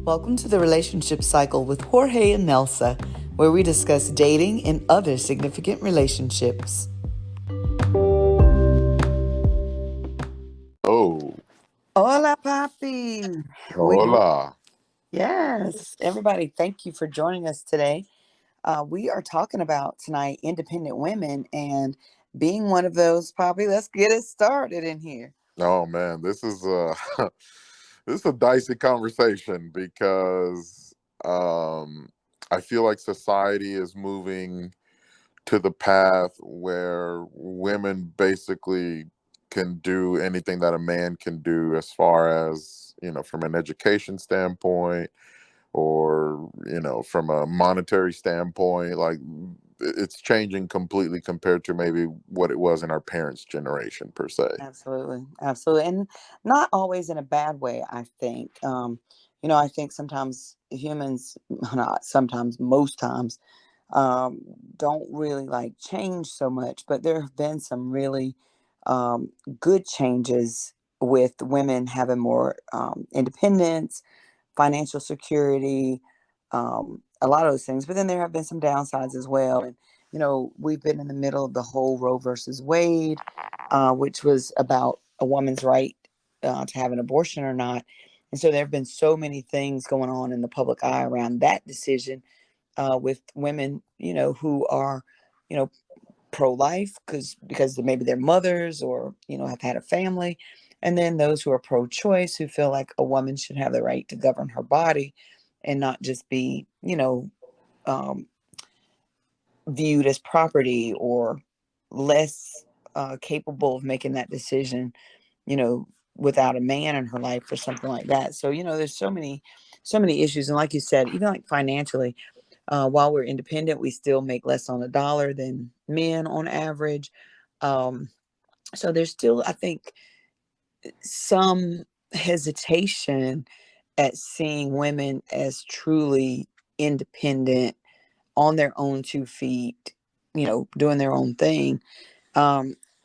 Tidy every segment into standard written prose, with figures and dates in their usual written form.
Welcome to the Relationship Cycle with Jorge and Nelsa, where we discuss dating and other significant relationships. Oh, Hola, papi. hola. Yes, everybody, thank you for joining us today. We are talking about tonight independent women and being one of those, papi. Let's get it started in here. Oh man, this is this is a dicey conversation because I feel like society is moving to the path where women basically can do anything that a man can do as far as, from an education standpoint or, from a monetary standpoint. Like it's changing completely compared to maybe what it was in our parents' generation per se. Absolutely, absolutely, and not always in a bad way. I think, I think sometimes humans, not sometimes, most times, um, don't really like change so much. But there have been some really good changes with women having more independence, financial security, a lot of those things. But then there have been some downsides as well. And, we've been in the middle of the whole Roe versus Wade, which was about a woman's right to have an abortion or not. And so there have been so many things going on in the public eye around that decision with women, who are, you know, pro-life because maybe they're mothers or have had a family, and then those who are pro-choice who feel like a woman should have the right to govern her body and not just be um, viewed as property or less capable of making that decision you know without a man in her life or something like that. So there's so many issues, and like you said, even like financially, while we're independent, we still make less on a dollar than men on average. Um, so there's still, I think, some hesitation at seeing women as truly independent, on their own 2 feet, doing their own thing.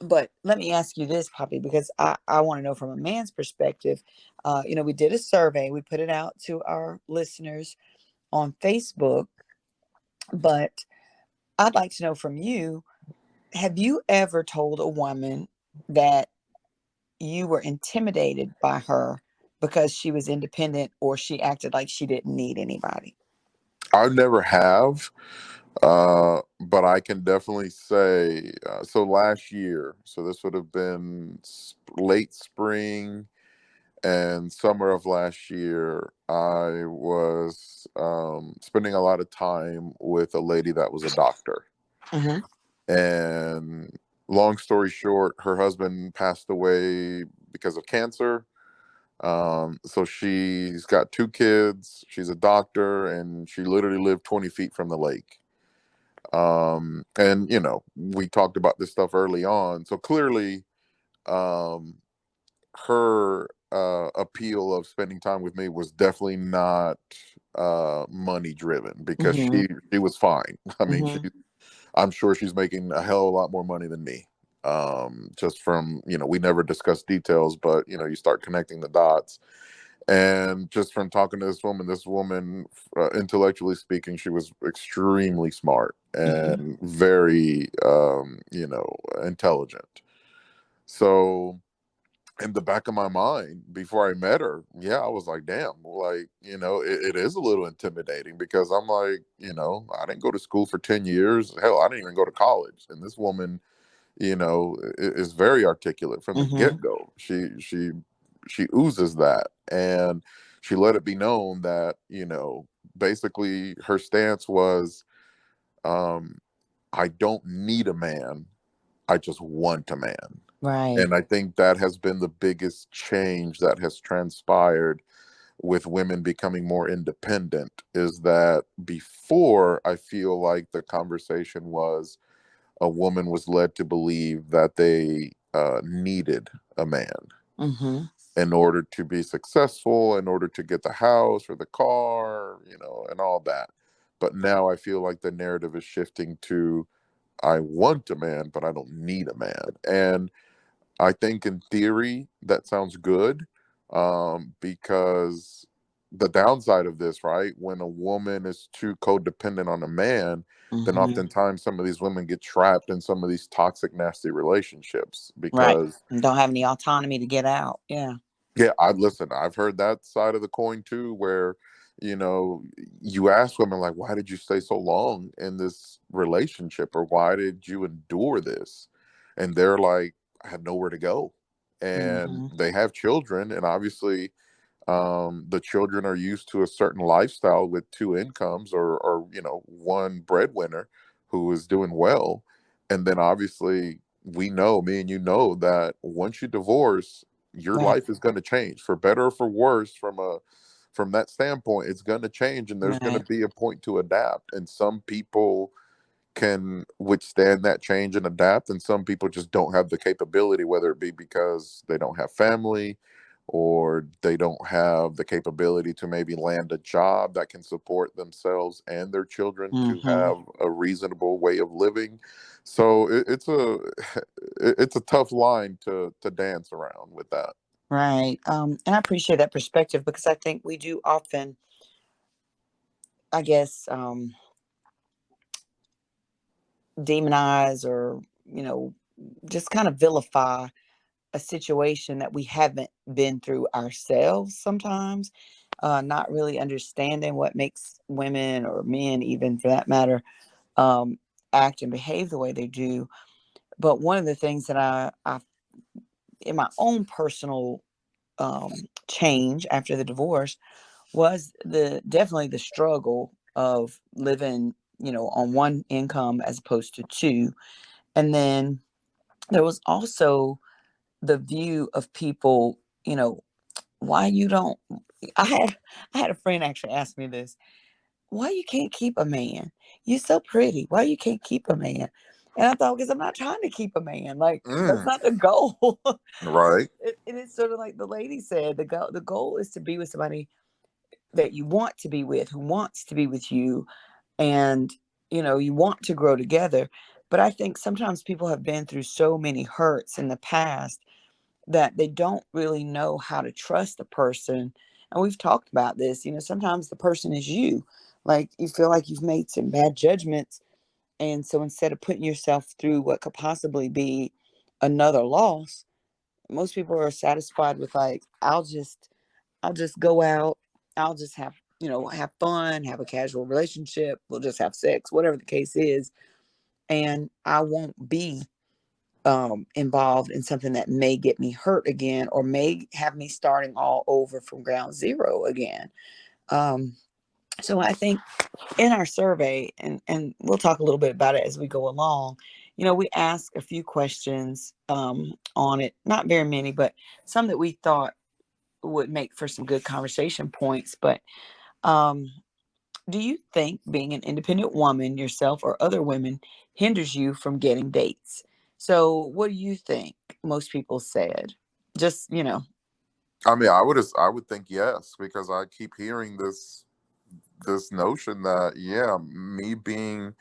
But let me ask you this, Poppy, because I want to know from a man's perspective. We did a survey, we put it out to our listeners on Facebook, but I'd like to know from you, have you ever told a woman that you were intimidated by her because she was independent or she acted like she didn't need anybody? I never have, but I can definitely say so. Last year, so this would have been late spring and summer of last year, I was spending a lot of time with a lady that was a doctor. Mm-hmm. And long story short, her husband passed away because of cancer. So she's got 2 kids. She's a doctor, and she literally lived 20 feet from the lake. And we talked about this stuff early on. So clearly, um, her appeal of spending time with me was definitely not money driven, because Mm-hmm. she was fine. I mean, Mm-hmm. I'm sure she's making a hell of a lot more money than me. Just from, we never discussed details, but you start connecting the dots. And just from talking to this woman, intellectually speaking, she was extremely smart Mm-hmm. and very, intelligent. So in the back of my mind, before I met her, yeah, I was like, damn, like, it is a little intimidating, because I'm like, I didn't go to school for 10 years. Hell, I didn't even go to college. And this woman, is very articulate from the Mm-hmm. get-go. She oozes that. And she let it be known that, basically her stance was, um, I don't need a man. I just want a man. Right. And I think that has been the biggest change that has transpired with women becoming more independent, is that before, I feel like the conversation was, a woman was led to believe that they needed a man Mm-hmm. in order to be successful, in order to get the house or the car, and all that. But now I feel like the narrative is shifting to, I want a man, but I don't need a man. And I think in theory that sounds good, because the downside of this, right? When a woman is too codependent on a man, then Hmm. oftentimes some of these women get trapped in some of these toxic, nasty relationships Right. because, And don't have any autonomy to get out. Yeah. yeah, I listen, I've heard that side of the coin too, where, you know, you ask women, like, why did you stay so long in this relationship, or why did you endure this? And they're like, I had nowhere to go. And Hmm. they have children, and obviously, the children are used to a certain lifestyle with two incomes, or you know, one breadwinner who is doing well. And then obviously, we know, me and you know, that once you divorce, your Right. life is going to change for better or for worse. From that standpoint, it's going to change, and there's going to Right. be a point to adapt. And some people can withstand that change and adapt, and some people just don't have the capability, whether it be because they don't have family, or they don't have the capability to maybe land a job that can support themselves and their children to Hmm. have a reasonable way of living. So it's a it's a tough line to dance around with that. Right. And I appreciate that perspective because I think we do often, I guess, demonize or, you know, just kind of vilify a situation that we haven't been through ourselves sometimes, not really understanding what makes women or men, even for that matter, um, act and behave the way they do. But one of the things that I in my own personal um, change after the divorce was the definitely the struggle of living, you know, on one income as opposed to two. And then there was also the view of people, you know, why you don't I had I had a friend actually ask me this, why you can't keep a man? You're so pretty. Why you can't keep a man? And I thought, because I'm not trying to keep a man. Like, that's Mm, not the goal. right. And it's sort of like the lady said, the goal is to be with somebody that you want to be with, who wants to be with you, and you know, you want to grow together. But I think sometimes people have been through so many hurts in the past that they don't really know how to trust a person. And we've talked about this, you know, sometimes the person is you. Like you feel like you've made some bad judgments. And so instead of putting yourself through what could possibly be another loss, most people are satisfied with like, I'll just go out, I'll just have, you know, have fun, have a casual relationship, we'll just have sex, whatever the case is. And I won't be involved in something that may get me hurt again or may have me starting all over from ground zero again. Um, so I think in our survey, and we'll talk a little bit about it as we go along, you know, we asked a few questions on it, not very many, but some that we thought would make for some good conversation points. But um, do you think being an independent woman yourself or other women hinders you from getting dates? So, what do you think most people said? Just, you know, I mean, I would think yes, because I keep hearing this notion that, yeah, me being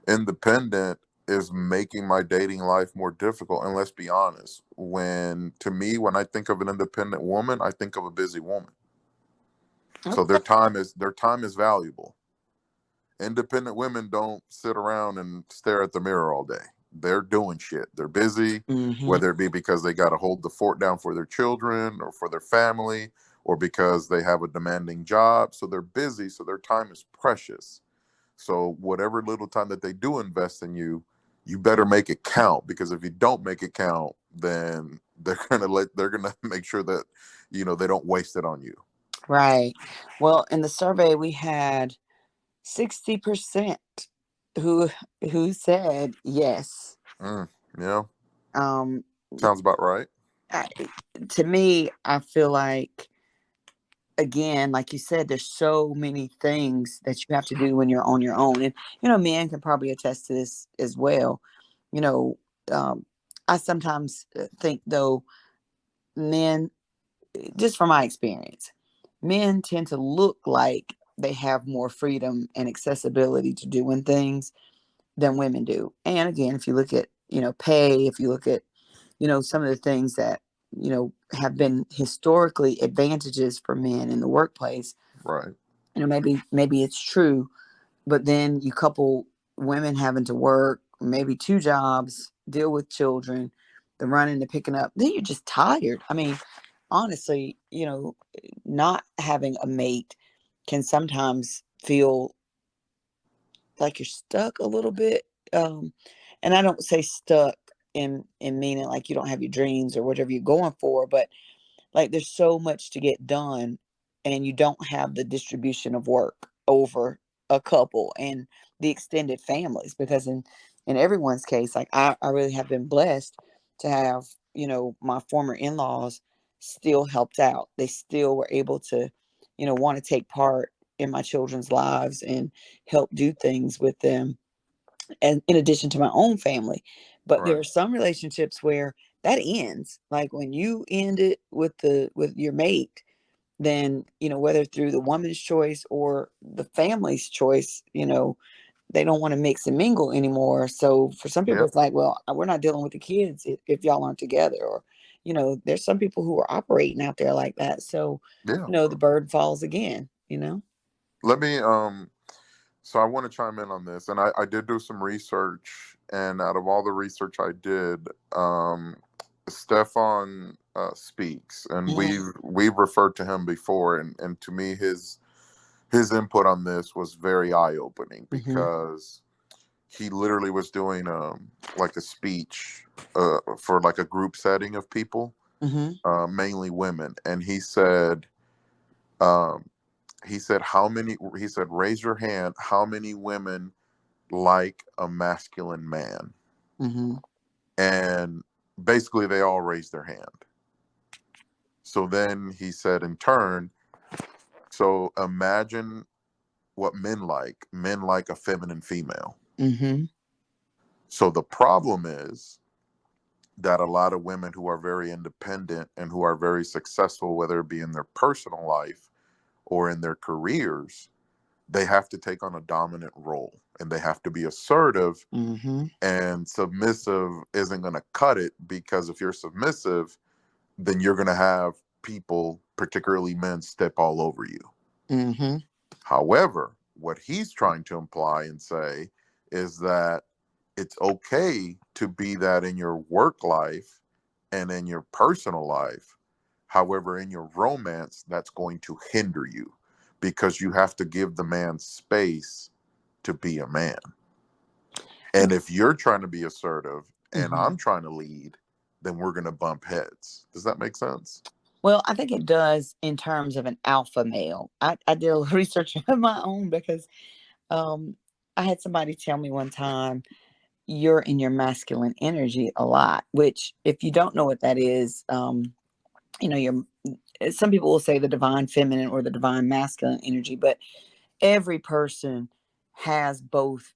independent is making my dating life more difficult. And let's be honest, when to me, when I think of an independent woman, I think of a busy woman. So okay. their time is valuable. Independent women don't sit around and stare at the mirror all day. They're doing shit. They're busy, Hmm. whether it be because they got to hold the fort down for their children or for their family, or because they have a demanding job. So they're busy. So their time is precious. So whatever little time that they do invest in you, you better make it count, because if you don't make it count, then they're gonna make sure that, you know, they don't waste it on you. Right. Well, in the survey, we had 60% who who said yes. Mm, yeah, Um, sounds about right. I, to me, I feel like again, like you said, there's so many things that you have to do when you're on your own. And, you know, men can probably attest to this as well. You know, I sometimes think, though, men, just from my experience, men tend to look like they have more freedom and accessibility to doing things than women do. And again, if you look at, you know, pay, if you look at, you know, some of the things that, you know, have been historically advantages for men in the workplace, Right. Maybe it's true, but then you couple women having to work maybe two jobs, deal with children, the running, the picking up, then you're just tired. I mean, honestly, not having a mate can sometimes feel like you're stuck a little bit. And I don't say stuck in meaning like you don't have your dreams or whatever you're going for, but like there's so much to get done and you don't have the distribution of work over a couple and the extended families, because in everyone's case, like I really have been blessed to have, my former in-laws still helped out. They still were able to, want to take part in my children's lives and help do things with them, and in addition to my own family. But there Right. are some relationships where that ends. Like when you end it with your mate, then, whether through the woman's choice or the family's choice, they don't want to mix and mingle anymore. So for some people, Yeah. it's like, well, we're not dealing with the kids if y'all aren't together. Or, there's some people who are operating out there like that. So, Yeah. the bird falls again. Let me so I want to chime in on this, and I did do some research, and out of all the research I did, Stefan speaks, and Mm-hmm. we've referred to him before, and to me his input on this was very eye opening, Mm-hmm. because he literally was doing like a speech for like a group setting of people, Mm-hmm. mainly women, and um, he said, raise your hand, how many women like a masculine man? Mm-hmm. And basically they all raised their hand. So then he said in turn, so imagine what men like. Men like a feminine female. Mm-hmm. So the problem is that a lot of women who are very independent and who are very successful, whether it be in their personal life or in their careers, they have to take on a dominant role and they have to be assertive, Mm-hmm. and submissive isn't going to cut it, because if you're submissive, then you're going to have people, particularly men, step all over you. Mm-hmm. However, what he's trying to imply and say is that it's okay to be that in your work life and in your personal life. However, in your romance, that's going to hinder you, because you have to give the man space to be a man. And if you're trying to be assertive and Mm-hmm. I'm trying to lead, then we're going to bump heads. Does that make sense? Well, I think it does in terms of an alpha male. I did a little research of my own because um, I had somebody tell me one time, you're in your masculine energy a lot, which, if you don't know what that is, you're, some people will say the divine feminine or the divine masculine energy, but every person has both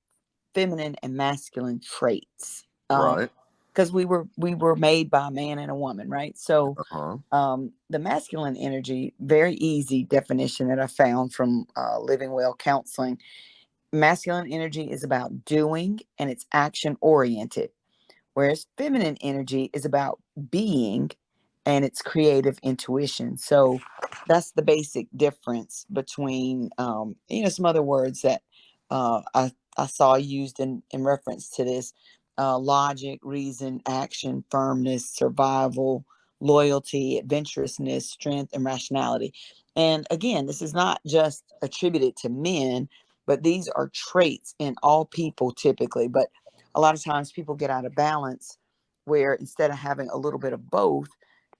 feminine and masculine traits. Right. Because we were made by a man and a woman, right? So Uh-huh. the masculine energy, very easy definition that I found from Living Well Counseling. Masculine energy is about doing and it's action oriented, whereas feminine energy is about being and it's creative intuition. So that's the basic difference between, some other words that I saw used in reference to this: logic, reason, action, firmness, survival, loyalty, adventurousness, strength, and rationality. And again, this is not just attributed to men, but these are traits in all people typically. But a lot of times people get out of balance where instead of having a little bit of both,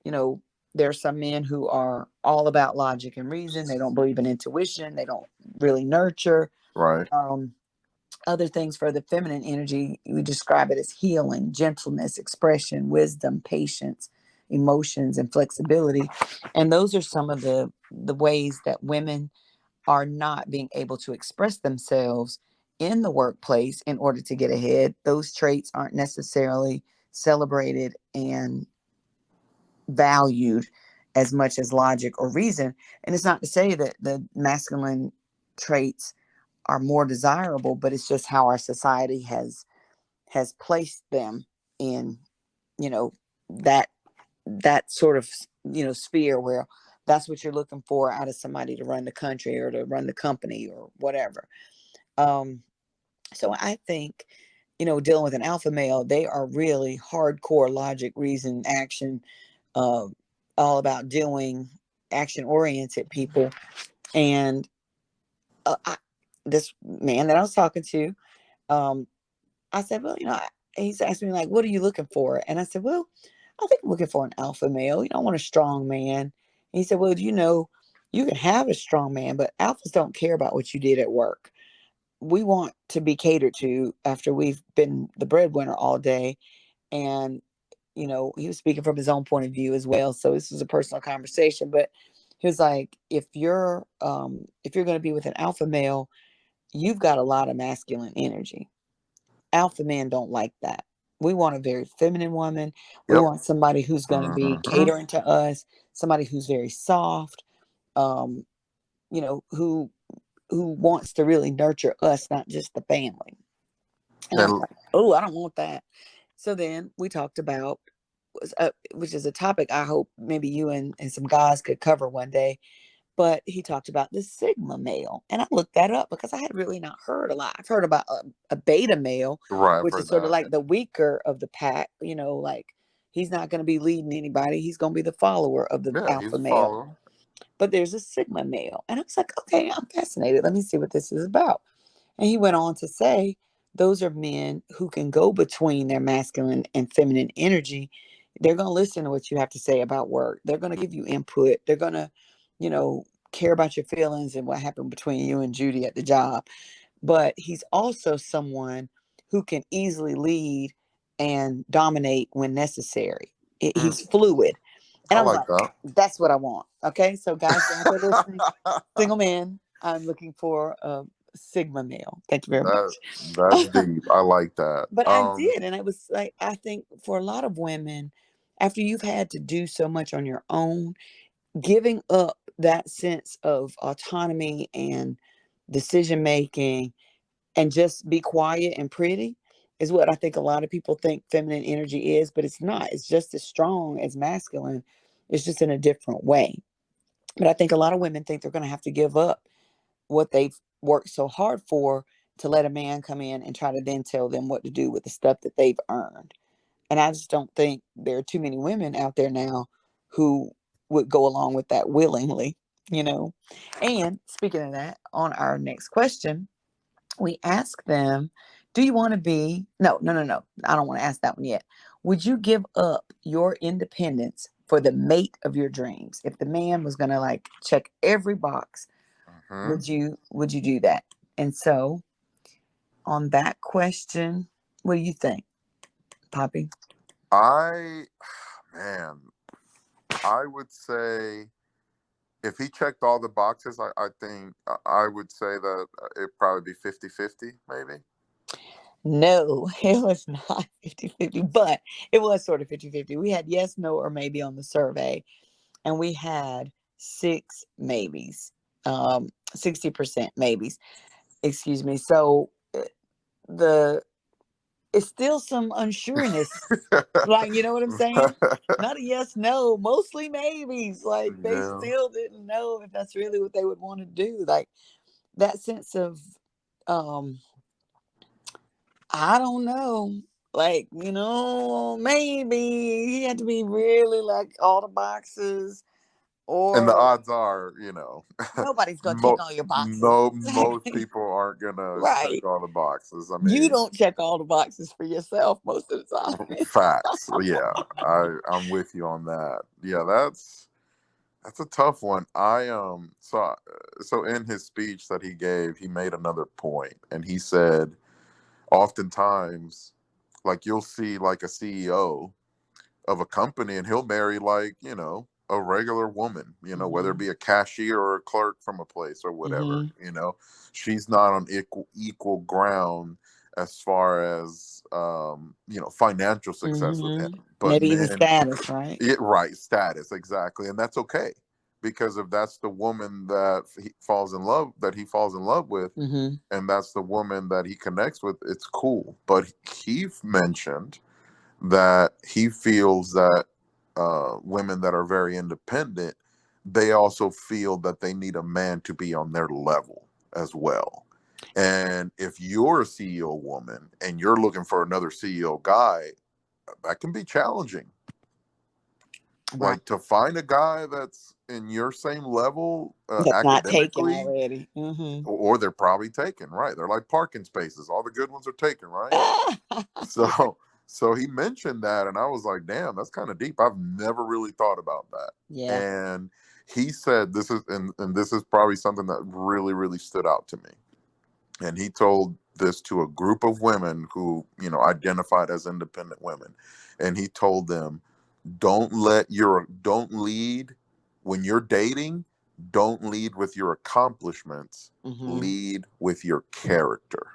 you know, there are some men who are all about logic and reason. They don't believe in intuition. They don't really nurture. Right. Um, Other things for the feminine energy, we describe it as healing, gentleness, expression, wisdom, patience, emotions, and flexibility. And those are some of the ways that women are not being able to express themselves in the workplace in order to get ahead. Those traits aren't necessarily celebrated and valued as much as logic or reason. And it's not to say that the masculine traits are more desirable, but it's just how our society has placed them in, you know, that that sort of, sphere where that's what you're looking for out of somebody to run the country or to run the company or whatever. Um, so I think, dealing with an alpha male, they are really hardcore logic, reason, action, uh, all about doing, action oriented people. And I, this man that I was talking to, um, I said, well, he's asked me like, what are you looking for? And I said, well, I think I'm looking for an alpha male. I want a strong man. And he said, well, you can have a strong man, but alphas don't care about what you did at work. We want to be catered to after we've been the breadwinner all day. And, he was speaking from his own point of view as well. So this was a personal conversation, but he was like, if you're going to be with an alpha male, you've got a lot of masculine energy. Alpha men don't like that. We want a very feminine woman. We Yep. want somebody who's going to be Hmm. catering to us, somebody who's very soft, um, who wants to really nurture us, not just the family. And I was And like, oh, I don't want that. So then we talked about, which is a topic I hope maybe you and some guys could cover one day. But he talked about the Sigma male. And I looked that up because I had really not heard a lot. I've heard about a beta male, right, I've which is heard sort of that. like the weaker of the pack, like he's not going to be leading anybody. He's going to be the follower of the Yeah, he's alpha a male. follower. But there's a Sigma male. And I was like, okay, I'm fascinated. Let me see what this is about. And he went on to say, those are men who can go between their masculine and feminine energy. They're going to listen to what you have to say about work. They're going to give you input. They're going to, you know, care about your feelings and what happened between you and Judy at the job. But he's also someone who can easily lead and dominate when necessary. Mm, He's fluid. And I I was like like, that. that's what I want. Okay. So, guys out there listening, single man, I'm looking for a Sigma male. Thank you very that much. that's deep. I like that. But I did. And it was like, I think for a lot of women, after you've had to do so much on your own, giving up that sense of autonomy and decision making and just be quiet and pretty is what I think a lot of people think feminine energy is, but it's not. It's just as strong as masculine. It's just in a different way. But I think a lot of women think they're going to have to give up what they've worked so hard for to let a man come in and try to then tell them what to do with the stuff that they've earned. And I just don't think there are too many women out there now who would go along with that willingly, you know. And speaking of that, on our next question, we ask them, do you want to be, no, no, no, no, I don't want to ask that one yet. Would you give up your independence for the mate of your dreams? If the man was going to like check every box, hmm would you do that? And so on that question, what do you think, Poppy? I man, I would say if he checked all the boxes, I think I would say that it'd probably be 50-50, maybe. No, it was not 50-50, but it was sort of 50-50. We had yes, no, or maybe on the survey, and we had six maybes, 60% maybes, excuse me. So the it's still some unsureness. Like, you know what I'm saying? Not a yes, no, mostly maybes. Like, they yeah. still didn't know if that's really what they would want to do. Like, that sense of, um, I don't know. Like, maybe he had to be really like all the boxes, And the or odds are, nobody's going to check all your boxes. no, most Exactly. people aren't gonna check Right. all the boxes. I You mean, don't check all the boxes for yourself most of the time. facts. Yeah, I'm with you on that. Yeah, that's a tough one. So in his speech that he gave, he made another point, and he said, oftentimes, like you'll see like a CEO of a company, and he'll marry like a regular woman, whether it Hmm. be a cashier or a clerk from a place or whatever. Hmm. She's not on equal ground as far as financial success with him. Hmm. But Maybe even men, status, right? right, status exactly, and that's okay because if that's the woman that he falls in love with, Hmm. and that's the woman that he connects with, it's cool. But he mentioned that he feels that women that are very independent, they also feel that they need a man to be on their level as well. And if you're a CEO woman and you're looking for another CEO guy, that can be challenging. Right. Like to find a guy that's in your same level That's not taken academically, already. Mm-hmm. or they're probably taken, right? They're like parking spaces. All the good ones are taken, right? So so he mentioned that and I was like, damn, that's kind of deep. I've never really thought about that. Yeah. And he said this is and this is probably something that really, really stood out to me. And he told this to a group of women who, identified as independent women. And he told them, don't lead when you're dating, don't lead with your accomplishments, Mm-hmm. lead with your character.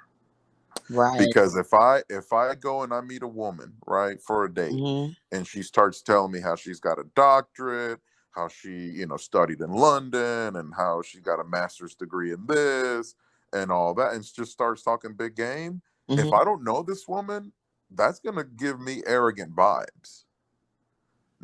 Right. Because if I go and I meet a woman, right, for a date, Mm-hmm. and she starts telling me how she's got a doctorate, how she, studied in London, and how she got a master's degree in this and all that, and just starts talking big game, if Mm-hmm. I don't know this woman, that's gonna give me arrogant vibes.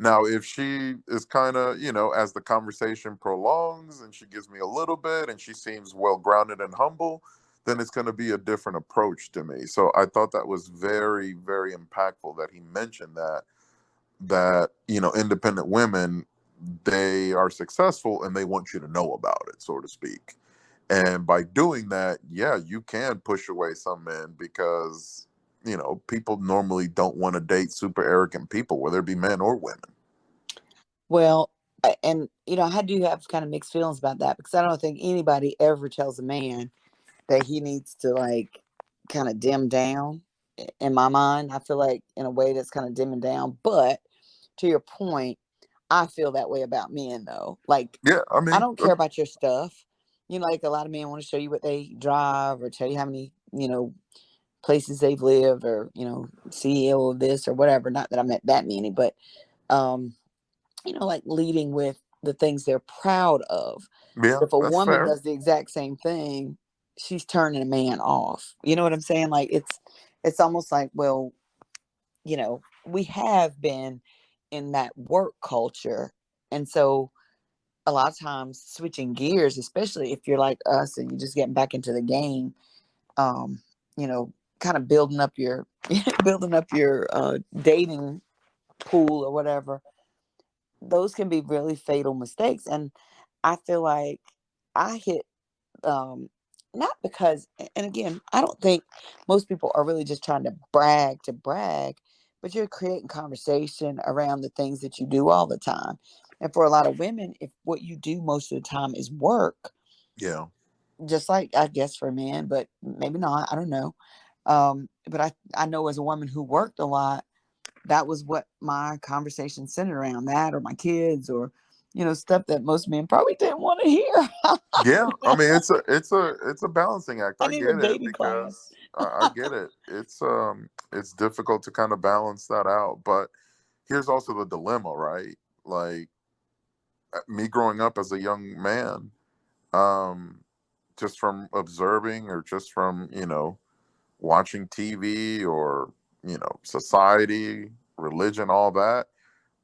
Now, if she is kind of, as the conversation prolongs and she gives me a little bit and she seems well grounded and humble, then it's going to be a different approach to me. So I thought that was very, very impactful that he mentioned that, independent women, they are successful and they want you to know about it, so to speak. And by doing that, yeah, you can push away some men because, people normally don't want to date super arrogant people, whether it be men or women. Well, and I do have kind of mixed feelings about that because I don't think anybody ever tells a man that he needs to like kind of dim down. In my mind, I feel like in a way that's kind of dimming down. But to your point, I feel that way about men though. Like Yeah, I I mean, don't care about your stuff. Like a lot of men want to show you what they drive or tell you how many, places they've lived or, CEO of this or whatever. Not that I met that many, but um, like leading with the things they're proud of. yeah, If a that's woman fair. does the exact same thing, she's turning a man off. You know what I'm saying? Like it's almost like, well, we have been in that work culture. And so a lot of times switching gears, especially if you're like us and you're just getting back into the game, um, kind of building up your building up your dating pool or whatever, those can be really fatal mistakes. And I feel like I hit not because, and again, I don't think most people are really just trying to brag, but you're creating conversation around the things that you do all the time. And for a lot of women, if what you do most of the time is work, Yeah, just like I guess for men, but maybe not, I don't know. But I know as a woman who worked a lot, that was what my conversation centered around, that or my kids or stuff that most men probably didn't want to hear. yeah. I mean, it's a balancing act. I I need a get it dating class. because I get it. It's difficult to kind of balance that out. But here's also the dilemma, right? Like me growing up as a young man, um, just from observing or just from watching TV or society, religion, all that,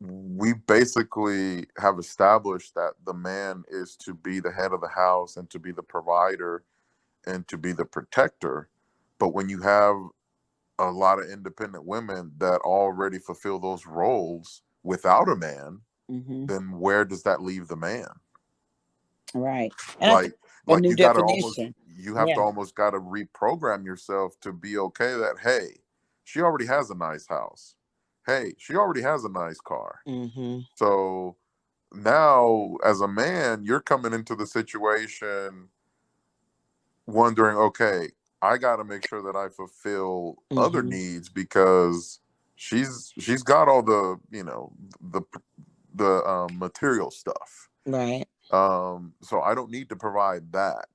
we basically have established that the man is to be the head of the house and to be the provider and to be the protector. But when you have a lot of independent women that already fulfill those roles without a man, Hmm. then where does that leave the man? Right. And I think like a like new you got to almost definition. you have to Yeah. almost got to reprogram yourself to be okay that, hey, she already has a nice house, hey, she already has a nice car. Hmm. So now as a man you're coming into the situation wondering, okay, I got to make sure that I fulfill other Hmm. needs because she's got all the the material stuff. Right. So I don't need to provide that.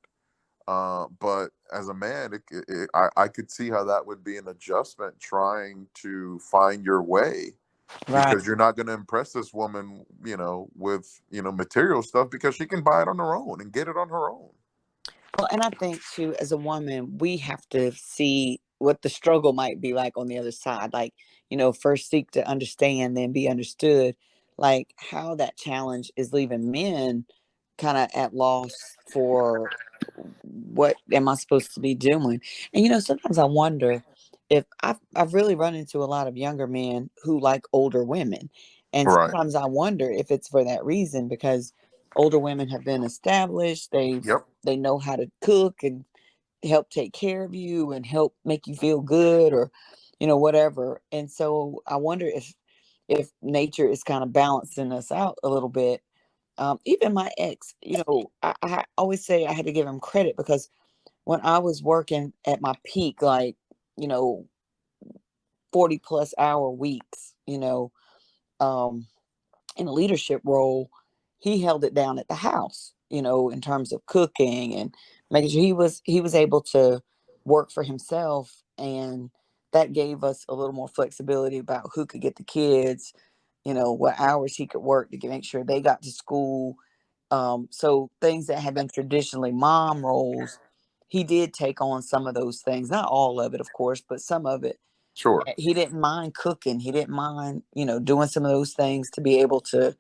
But as a man, I could see how that would be an adjustment trying to find your way Right. because you're not going to impress this woman, with, material stuff because she can buy it on her own and get it on her own. Well, and I think too, as a woman, we have to see what the struggle might be like on the other side. Like, first seek to understand, then be understood. like how that challenge is leaving men kind of at loss for what am I supposed to be doing. And sometimes I wonder if I've really run into a lot of younger men who like older women, and Right. sometimes I wonder if it's for that reason, because older women have been established, Yep. they know how to cook and help take care of you and help make you feel good, or whatever. And so I wonder if nature is kind of balancing us out a little bit. Even my ex, I always say I had to give him credit, because when I was working at my peak, like, you know 40 plus hour weeks, um in a leadership role, he held it down at the house, in terms of cooking and making sure he was able to work for himself. And that gave us a little more flexibility about who could get the kids, what hours he could work to make sure they got to school. So things that have been traditionally mom roles, he did take on some of those things, not all of it, of course, but some of it. Sure. He didn't mind cooking. He didn't mind, doing some of those things to be able to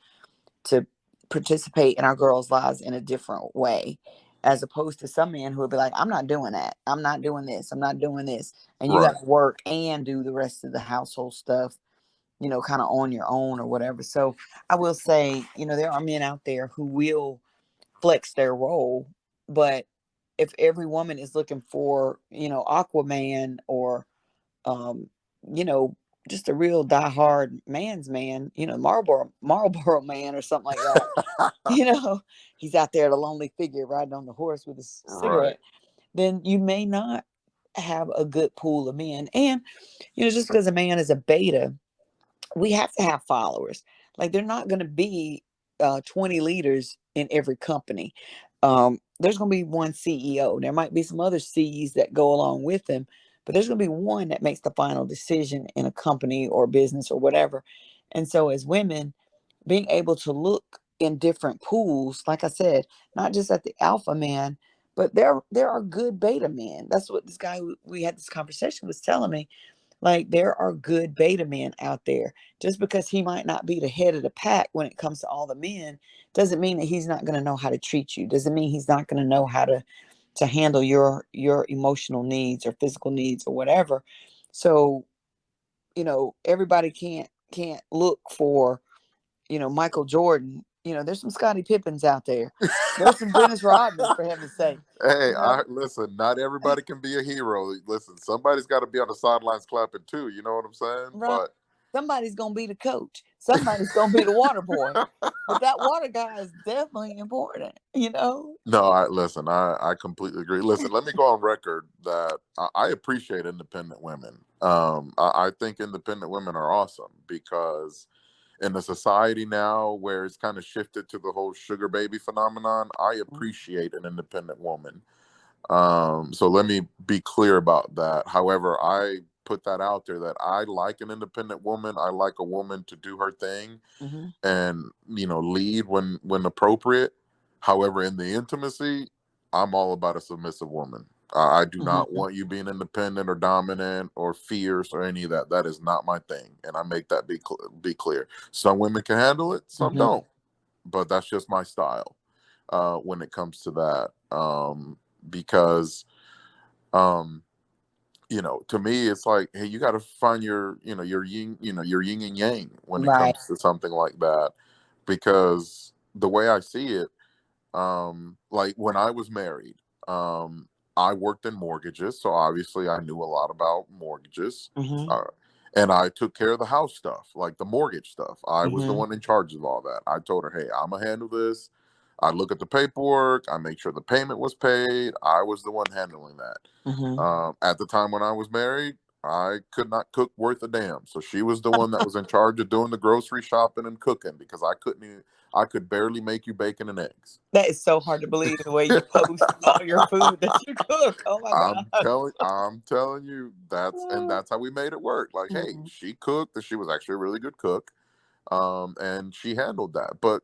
participate in our girls' lives in a different way, as opposed to some men who would be like, I'm not doing that. I'm not doing this. I'm not doing this. And you got Right. to work and do the rest of the household stuff, kind of on your own or whatever. So I will say, there are men out there who will flex their role, but if every woman is looking for, Aquaman, or, um, you know, just a real diehard man's man, Marlboro man or something like that, you know, he's out there, the lonely figure riding on the horse with a Right. cigarette, then you may not have a good pool of men. And, just because a man is a beta, we have to have followers. Like, they're not going to be 20 leaders in every company. There's going to be one CEO. There might be some other C's that go along with them, but there's going to be one that makes the final decision in a company or business or whatever. And so, as women, being able to look in different pools, like I said, not just at the alpha man, but there are good beta men. That's what this guy we had this conversation was telling me. Like, there are good beta men out there. Just because he might not be the head of the pack when it comes to all the men, doesn't mean that he's not going to know how to treat you. Doesn't mean he's not going to know how to handle your emotional needs or physical needs or whatever. So, everybody can't look for, Michael Jordan. There's some Scottie Pippens out there. There's some Dennis Rodmans, for heaven's sake. Hey, You I know, listen. Not everybody can be a hero. Listen, somebody's got to be on the sidelines clapping too. You know what I'm saying? right? But Somebody's gonna be the coach. Somebody's gonna be the water boy. But that water guy is definitely important. no, I listen. I completely agree. Listen, let me go on record that I appreciate independent women. I think independent women are awesome because in a society now where it's kind of shifted to the whole sugar baby phenomenon, I appreciate an independent woman. So let me be clear about that. However, I put that out there that I like an independent woman. I like a woman to do her thing Mm-hmm. and lead when appropriate. However, in the intimacy, I'm all about a submissive woman. I do not Mm-hmm. want you being independent or dominant or fierce or any of that. That is not my thing, and I make that be clear. Some women can handle it, some Mm-hmm. don't, but that's just my style when it comes to that. Because um, to me, it's like, hey, you got to find your yin and yang when it Right. comes to something like that, because the way I see it, like when I was married, I worked in mortgages, so obviously I knew a lot about mortgages, Mm-hmm. uh, and I took care of the house stuff, like the mortgage stuff. I was the Mm-hmm. one in charge of all that. I told her, hey, I'm gonna handle this. I look at the paperwork. I make sure the payment was paid. I was the one handling that. Mm-hmm. At the time when I was married, I could not cook worth a damn. So she was the one that was in charge of doing the grocery shopping and cooking because I couldn't. I could barely make you bacon and eggs. That is so hard to believe, the way you post all your food that you cook. Oh my God. I'm telling you, that's how we made it work. Like, hey, Mm-hmm. she cooked, and she was actually a really good cook. And she handled that. But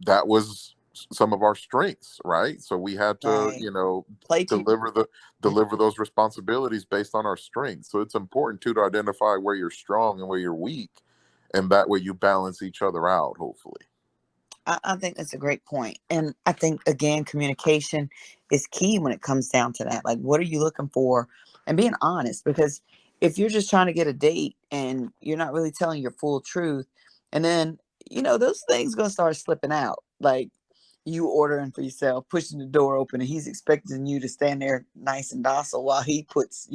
that was some of our strengths, right? So we had to, Right. Play to deliver those responsibilities based on our strengths. So it's important too to identify where you're strong and where you're weak, and that way you balance each other out, hopefully. I think that's a great point. And I think, again, communication is key when it comes down to that. Like, what are you looking for? And being honest, because if you're just trying to get a date and you're not really telling your full truth, and then, those things going to start slipping out. Like, you ordering for yourself, pushing the door open, and he's expecting you to stand there nice and docile while he puts,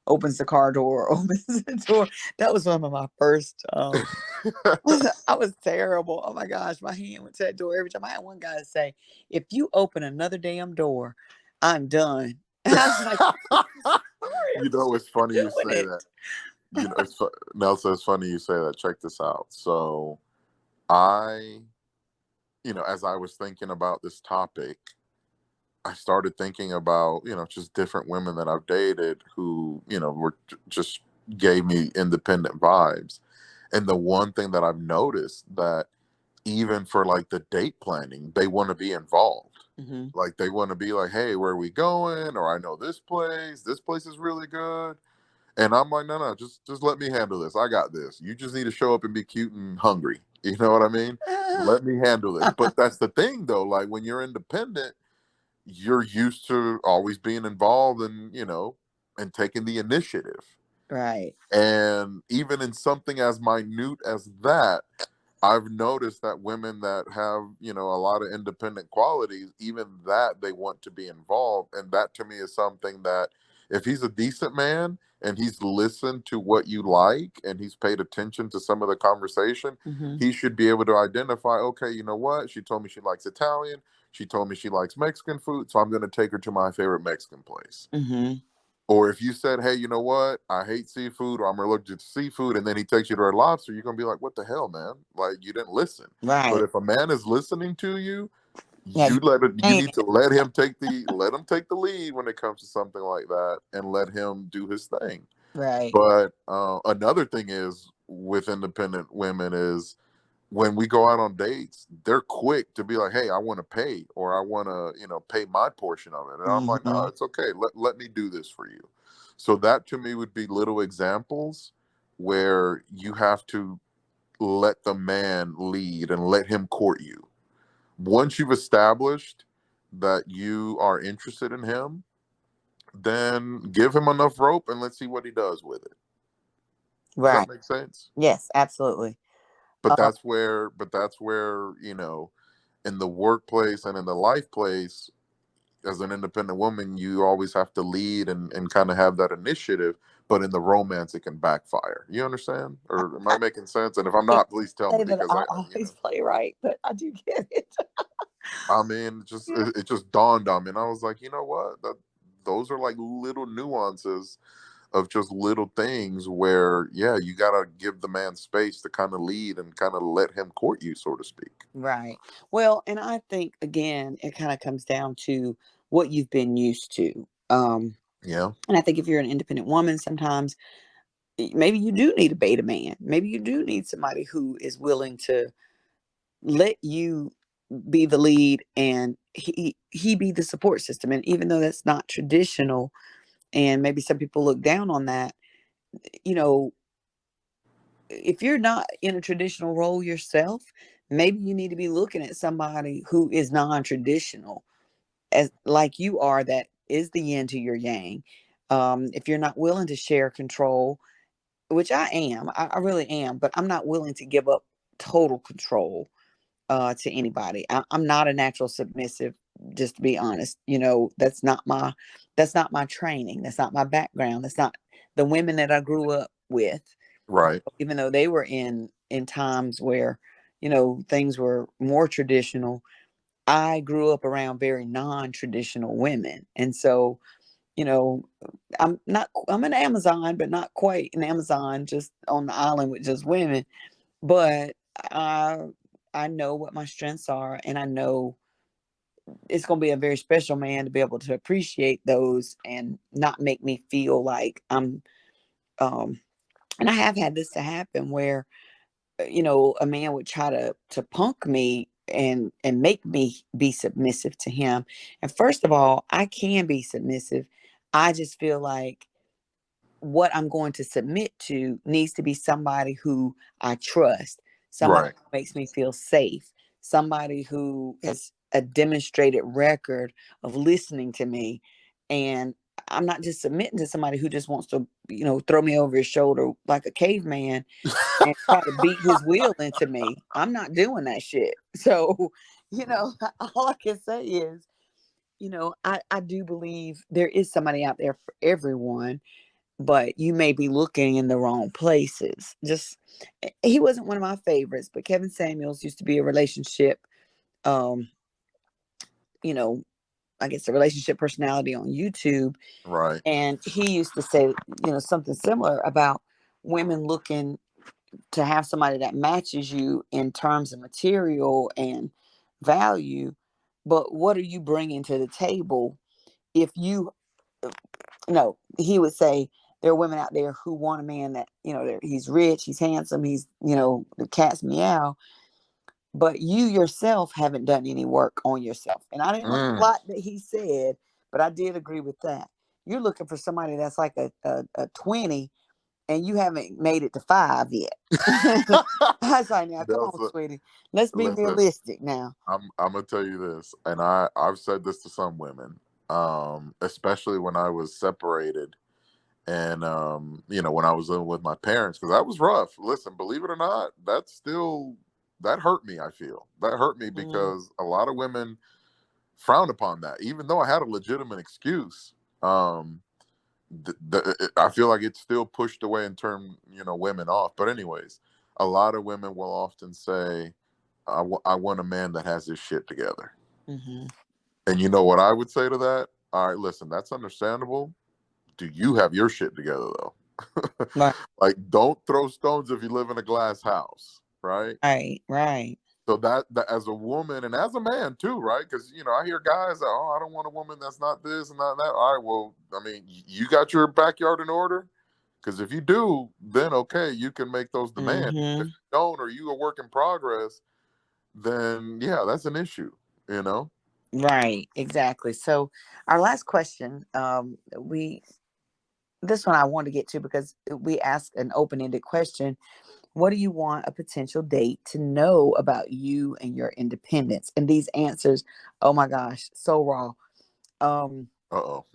opens the car door, opens the door. That was one of my first I was terrible. Oh my gosh, my hand went to that door every time. I had one guy say, "If you open another damn door, I'm done." And I was like, "Sorry, I'm It's just funny you say doing that. it." Nelsa, it's funny you say that. Check this out. So I, as I was thinking about this topic, I started thinking about, just different women that I've dated who, were just gave me independent vibes. And the one thing that I've noticed that even for like the date planning, they want to be involved. Mm-hmm. Like they want to be like, hey, where are we going? Or I know this place. This place is really good. And I'm like, no, just let me handle this. I got this. You just need to show up and be cute and hungry. You know what I mean? Let me handle this. But that's the thing though. Like when you're independent, you're used to always being involved and, and taking the initiative. Right. And even in something as minute as that, I've noticed that women that have, a lot of independent qualities, even that they want to be involved. And that to me is something that if he's a decent man and he's listened to what you like and he's paid attention to some of the conversation, Mm-hmm. he should be able to identify, okay, you know what? She told me she likes Italian. She told me she likes Mexican food. So I'm going to take her to my favorite Mexican place. Mm-hmm. Or if you said, hey, you know what? I hate seafood or I'm allergic to seafood, and then he takes you to a lobster, you're going to be like, what the hell, man? Like, you didn't listen. But Right. if a man is listening to you, Yeah. you need to let him take the lead when it comes to something like that and let him do his thing. Right. But another thing is with independent women is when we go out on dates, they're quick to be like, hey, I want to pay or I want to, pay my portion of it. And I'm like, no, Mm-hmm. it's okay. Let me do this for you. So that to me would be little examples where you have to let the man lead and let him court you. Once you've established that you are interested in him, then give him enough rope and let's see what he does with it. Does Right. that make sense? Yes, absolutely. But Uh, that's where, in the workplace and in the life place, as an independent woman, you always have to lead and kind of have that initiative. But in the romance, it can backfire. You understand? Or am I I making sense? And if I'm can't not, please tell me say that because I always play right, but I do get it. I mean, it just dawned on me, and I was like, you know what? Those are like little nuances of just little things where, yeah, you gotta give the man space to kind of lead and kind of let him court you, so to speak. Right. Well, and I think again, it kind of comes down to what you've been used to. Yeah. And I think if you're an independent woman, sometimes maybe you do need a beta man. Maybe you do need somebody who is willing to let you be the lead and he be the support system. And even though that's not traditional, and maybe some people look down on that, you know, if you're not in a traditional role yourself, maybe you need to be looking at somebody who is non-traditional as like you are, that is the yin to your yang. If you're not willing to share control, which I am, I really am, but I'm not willing to give up total control to anybody. I'm not a natural submissive, just to be honest. That's not my training. That's not my background. That's not the women that I grew up with. Right. Even though they were in times where, things were more traditional, I grew up around very non-traditional women. And so, you know, I'm an Amazon, but not quite an Amazon, just on the island with just women. But I know what my strengths are, and I know it's going to be a very special man to be able to appreciate those and not make me feel like I'm um and I have had this to happen where, a man would try to punk me and make me be submissive to him. And first of all, I can be submissive. I just feel like what I'm going to submit to needs to be somebody who I trust, somebody Right. who makes me feel safe, somebody who has a demonstrated record of listening to me. And I'm not just submitting to somebody who just wants to, throw me over his shoulder like a caveman and try to beat his will into me. I'm not doing that shit. So, you know, all I can say is, I do believe there is somebody out there for everyone, but you may be looking in the wrong places. He wasn't one of my favorites, but Kevin Samuels used to be a relationship, um, you know, I guess a relationship personality on YouTube. Right. And he used to say, something similar about women looking to have somebody that matches you in terms of material and value. But what are you bringing to the table? If you, no, he would say there are women out there who want a man that, he's rich, he's handsome, he's, the cat's meow, but you yourself haven't done any work on yourself. And I didn't like a Mm. lot that he said, but I did agree with that. You're looking for somebody that's like a 20 and you haven't made it to 5 yet. I was like, now, come on, Nelsa, sweetie. Let's be listen, realistic now. I'm gonna tell you this, and I've said this to some women, especially when I was separated, and when I was living with my parents, because that was rough. Listen, believe it or not, that hurt me. I feel that hurt me Mm, because a lot of women frown upon that, even though I had a legitimate excuse. I feel like it's still pushed away and turned women off. But anyways, a lot of women will often say, I want a man that has his shit together." hmm And you know what I would say to that? All right, listen, that's understandable. Do you have your shit together though? Right, Like, don't throw stones if you live in a glass house, right? right, right. So that as a woman and as a man too, right? Because I hear guys that, I don't want a woman that's not this and not that. All right, well, I mean, you got your backyard in order. Because if you do, then okay, you can make those demands. If hmm you don't, or you a work in progress, then yeah, that's an issue. You know. Right, exactly. So our last question, we this one I want to get to because we asked an open-ended question. What do you want a potential date to know about you and your independence? And these answers, oh my gosh, so raw. Um, Uh oh.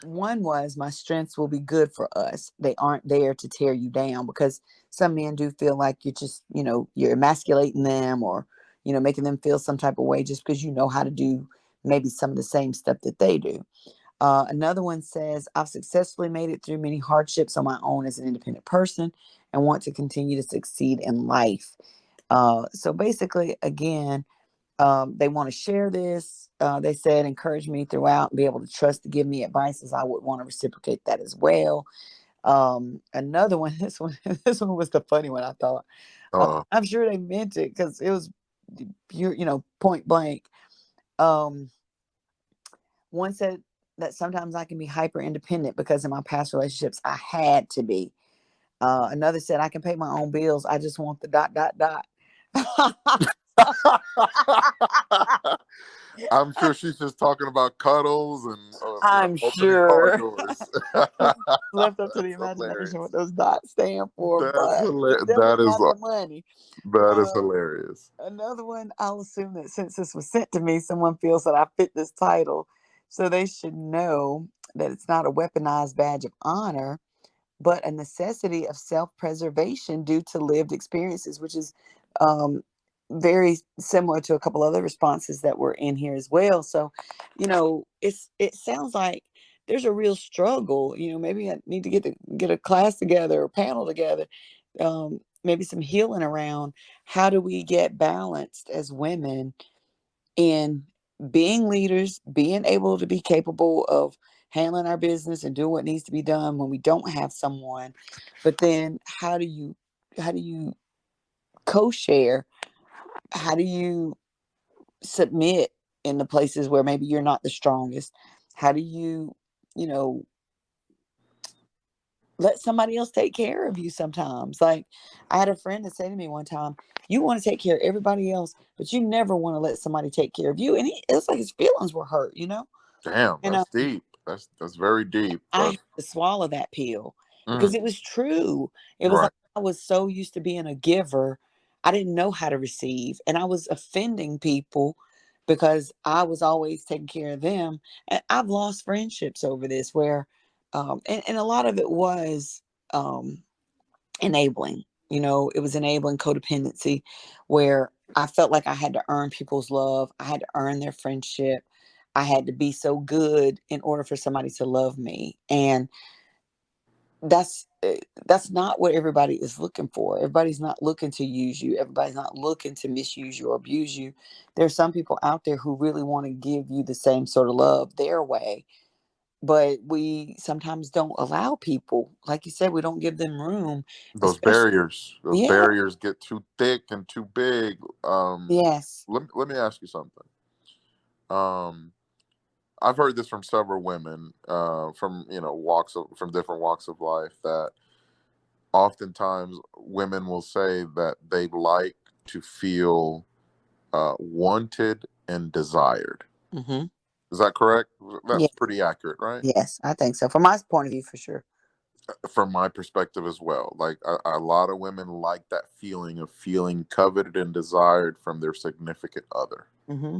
One was my strengths will be good for us. They aren't there to tear you down because some men do feel like you're just, you're emasculating them or, making them feel some type of way just because you know how to do maybe some of the same stuff that they do. Another one says, I've successfully made it through many hardships on my own as an independent person and want to continue to succeed in life. So basically, again, they want to share this. They said, encourage me throughout and be able to trust to give me advice as I would want to reciprocate that as well. Another one, this one was the funny one I thought. Uh I'm sure they meant it because it was pure, point blank. Um, One said that sometimes I can be hyper independent because in my past relationships I had to be. Another said I can pay my own bills. I just want the dot dot dot. oh. I'm sure she's just talking about cuddles and I'm opening car sure. doors. Left up to the That's imagination hilarious. what those dots stand for, That's but it's hilarious. definitely not the money. That is Uh, hilarious. Another one, I'll assume that since this was sent to me, someone feels that I fit this title. So they should know that it's not a weaponized badge of honor, but a necessity of self-preservation due to lived experiences, which is um, very similar to a couple other responses that were in here as well. So, it sounds like there's a real struggle. Maybe I need to get a class together or panel together. Maybe some healing around how do we get balanced as women in being leaders, being able to be capable of handling our business and doing what needs to be done when we don't have someone. But then how do you co-share? How do you submit in the places where maybe you're not the strongest? How do you know, let somebody else take care of you sometimes? Like I had a friend that said to me one time, you want to take care of everybody else, but you never want to let somebody take care of you. And it's like his feelings were hurt. Damn, And that's deep. That's very deep. I But had to swallow that pill. because Mm, it was true. It was like right. I was so used to being a giver, I didn't know how to receive, and I was offending people because I was always taking care of them. And I've lost friendships over this where, and a lot of it was enabling. You know, it was enabling codependency where I felt like I had to earn people's love, I had to earn their friendship. I had to be so good in order for somebody to love me. And that's not what everybody is looking for. Everybody's not looking to use you. Everybody's not looking to misuse you or abuse you. There's some people out there who really want to give you the same sort of love their way, but we sometimes don't allow people, like you said, we don't give them room, especially. Those Yeah. barriers get too thick and too big. Yes. Let me ask you something. Um, I've heard this from several women, from from different walks of life, that oftentimes women will say that they like to feel wanted and desired. Hmm. Is that correct? Yeah. That's pretty accurate, right? Yes, I think so, from my point of view, for sure. From my perspective as well. Like a lot of women like that feeling of feeling coveted and desired from their significant other. Hmm.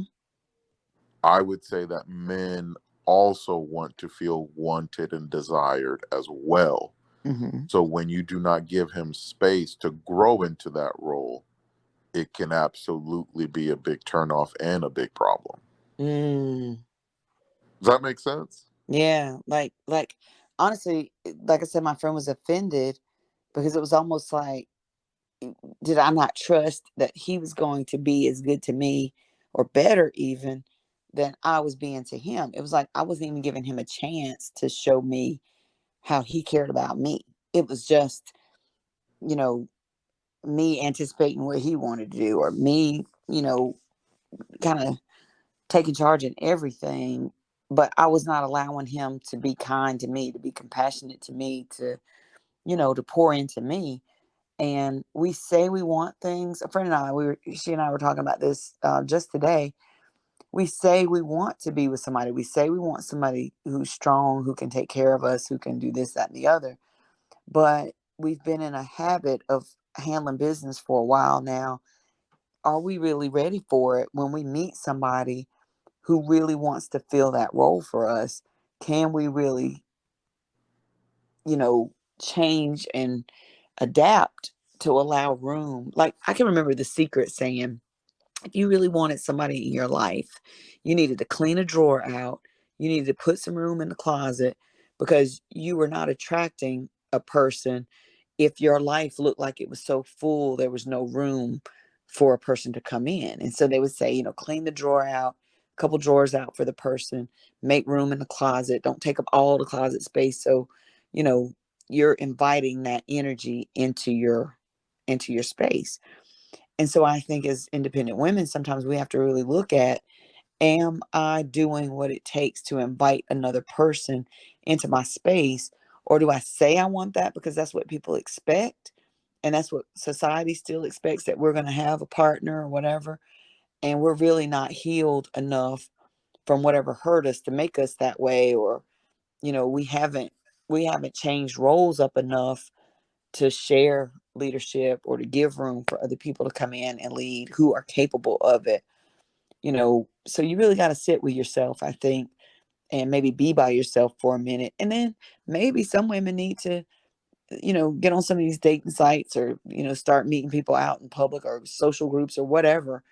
I would say that men also want to feel wanted and desired as well. Hmm. So when you do not give him space to grow into that role, it can absolutely be a big turnoff and a big problem. Mm. Does that make sense? Yeah, like honestly, like I said, my friend was offended because it was almost like, did I not trust that he was going to be as good to me or better even than I was being to him? It was like I wasn't even giving him a chance to show me how he cared about me. It was just, you know, me anticipating what he wanted to do, or me, kind of taking charge in everything. But I was not allowing him to be kind to me, to be compassionate to me, to pour into me. And we say we want things. A friend and I, she and I were talking about this just today. We say we want to be with somebody. We say we want somebody who's strong, who can take care of us, who can do this, that, and the other. But we've been in a habit of handling business for a while now. Are we really ready for it when we meet somebody who really wants to fill that role for us? Can we really, you know, change and adapt to allow room? Like I can remember The Secret saying, if you really wanted somebody in your life, you needed to clean a drawer out, you needed to put some room in the closet, because you were not attracting a person if your life looked like it was so full there was no room for a person to come in. And so they would say, clean the drawer out, a couple drawers out for the person, make room in the closet, don't take up all the closet space. So, you know, you're inviting that energy into your space. And so I think as independent women, sometimes we have to really look at, am I doing what it takes to invite another person into my space? Or do I say I want that because that's what people expect? And that's what society still expects, that we're going to have a partner or whatever. And we're really not healed enough from whatever hurt us to make us that way. Or, we haven't changed roles up enough to share leadership or to give room for other people to come in and lead who are capable of it. So you really got to sit with yourself, I think, and maybe be by yourself for a minute. And then maybe some women need to, get on some of these dating sites, or, start meeting people out in public or social groups or whatever,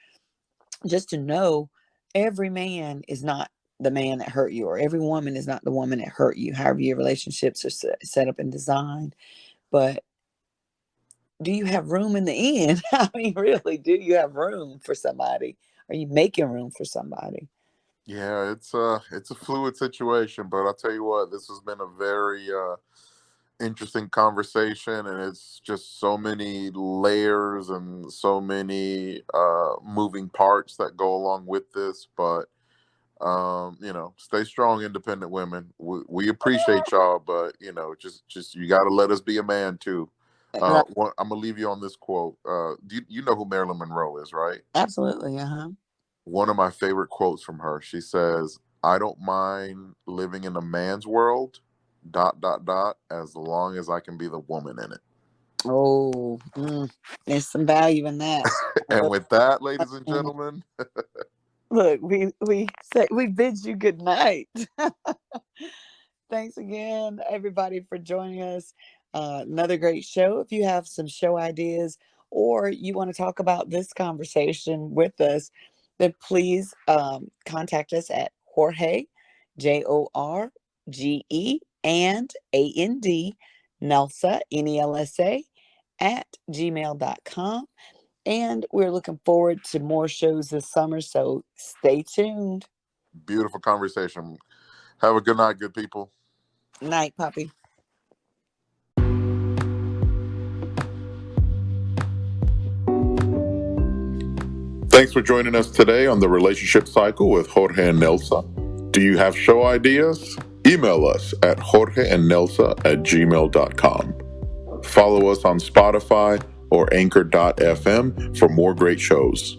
just to know every man is not the man that hurt you, or every woman is not the woman that hurt you, however your relationships are set up and designed. But do you have room in the end? I mean, really, do you have room for somebody? Are you making room for somebody? Yeah, it's a fluid situation, but I'll tell you what, this has been a very interesting conversation, and it's just so many layers and so many moving parts that go along with this. But stay strong, independent women. We appreciate y'all, but just you got to let us be a man too. Right. I'm gonna leave you on this quote. You know who Marilyn Monroe is, right? Absolutely. Uh-huh. One of my favorite quotes from her. She says, "I don't mind living in a man's world, as long as I can be the woman in it. Oh, there's some value in that. And with that, ladies and gentlemen, Look, we bid you good night. Thanks again, everybody, for joining us. Another great show. If you have some show ideas or you want to talk about this conversation with us, then please contact us at Jorge, Jorge, and AND, Nelsa, NELSA, at gmail.com. And we're looking forward to more shows this summer, so stay tuned. beautiful conversation. Have a good night, good people. Night, Poppy. Thanks for joining us today on the Relationship Cycle with Jorge and Nelsa. Do you have show ideas? Email us at jorgeandnelsa@gmail.com. Follow us on Spotify or anchor.fm for more great shows.